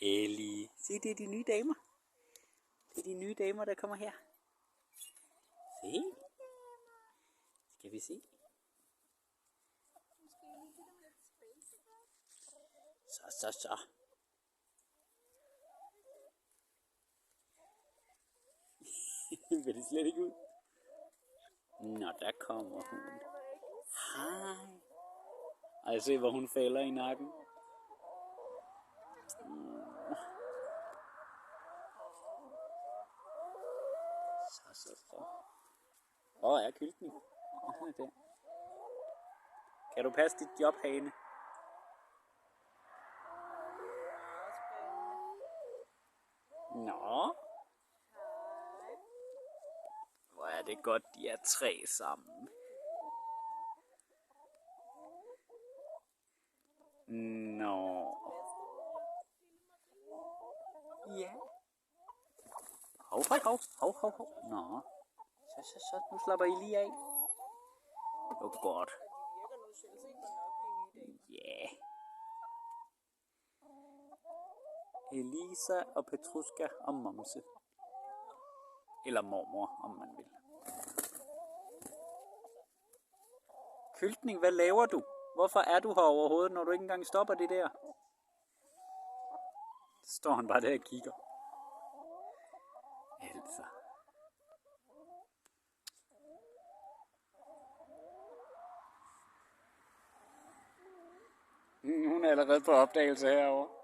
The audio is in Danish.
Ellie. Se, det er de nye damer. Det er de nye damer, der kommer her. Se. Skal vi se? Så. Vil det slet ikke ud? Nå, der kommer hun. Hej. Ej, se hvor hun falder i nakken. Så. Hvor er Kyltning? Der. Kan du passe dit job, Hane? Nå. Hvor er det godt, de er tre sammen. Nå. Ja. Hov. Nå. Så. Nu slapper I lige af. Det var godt. Ja. Elisa og Petruska og Momse. Eller mormor, om man vil. Kyltning, hvad laver du? Hvorfor er du her overhovedet, når du ikke engang stopper det der? Så står han bare der og kigger. Altså. Hun er allerede på opdagelse herovre.